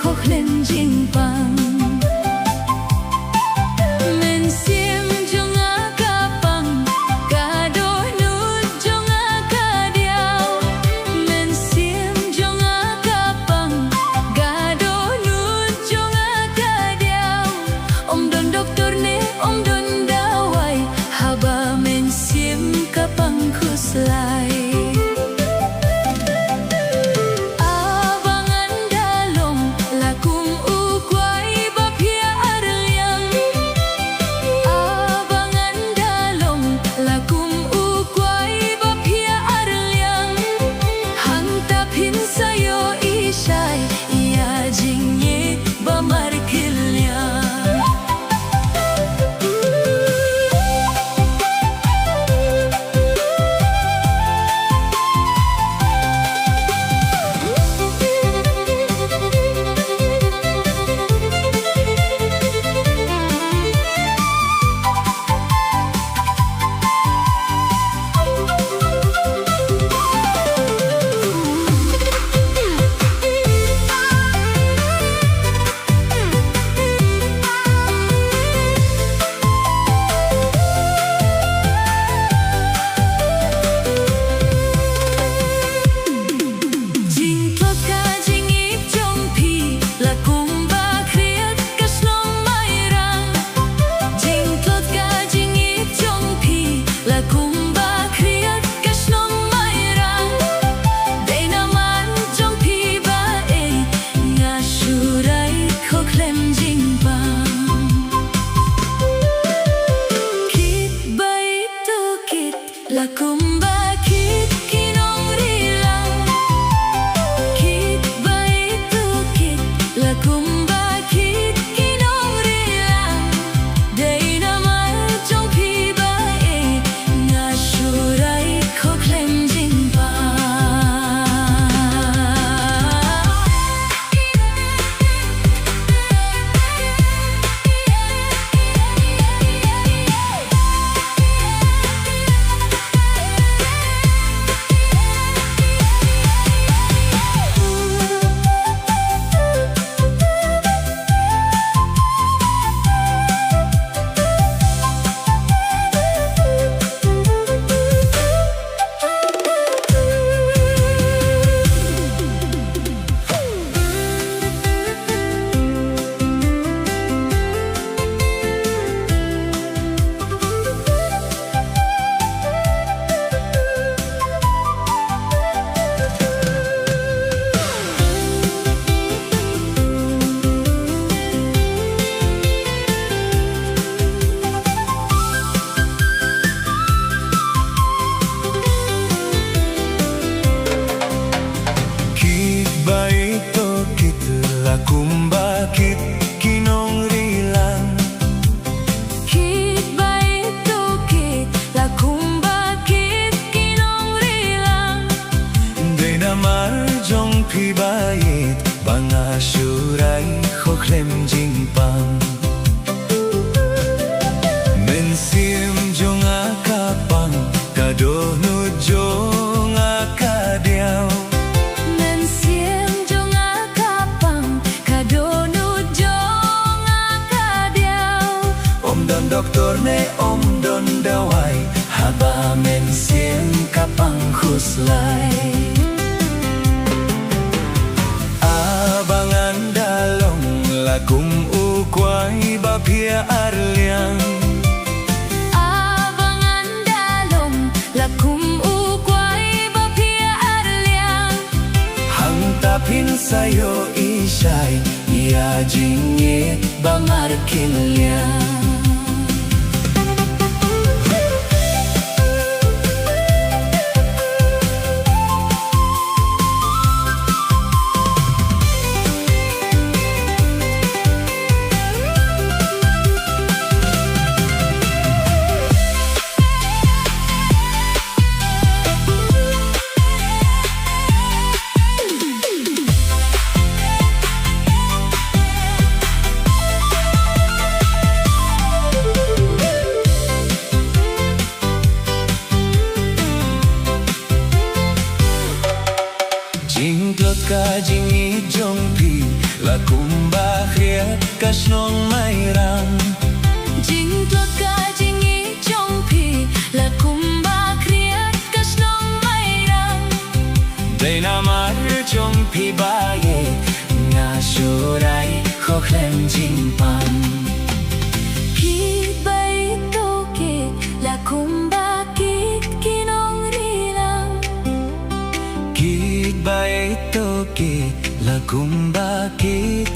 khóc lên riêng vàng. Men xiêm cho ngã ca bằng cả đôi nút cho ngã ca đeo. Men xiêm cho ngã ca bằng cả đôi nút cho ngã ca đeo. Om don doktor ne om don dawai haba men xiêm ca bằng khuslai. Là cùng ba khít khi nông đi lăng. Khít bay tu kít là cùng ba khít khi nông đi lăng. Đây nam ai trong khi ba e ngà shu rai khóc lên riêng vàng. Kumbakit kinong rilang. Kit bay tukit la kumbakit kinong rilang. Day na marjong pibait banga syuray khoklem jingpang. Mensim jong akapang kadonod jong akadiaw. Doktor ne om don dawai haba men xiêm kapang khuslai. Abangan dalong lakum ukwai ba pia arliang. Abangan dalong lakum ukwai ba pia arliang. Hang tapin sayo isay ia jingit ba markiliang. kung bakit kasyong may rang Jing tua ka jing i chong pi là cùng ba kriat kas nong mai rang Đây na mar trong pi ba ye Nga surai khó khlem jing pan Pi bay to ke là cùng ba kit kinong ri lang Kit ba ito ki La kung bakit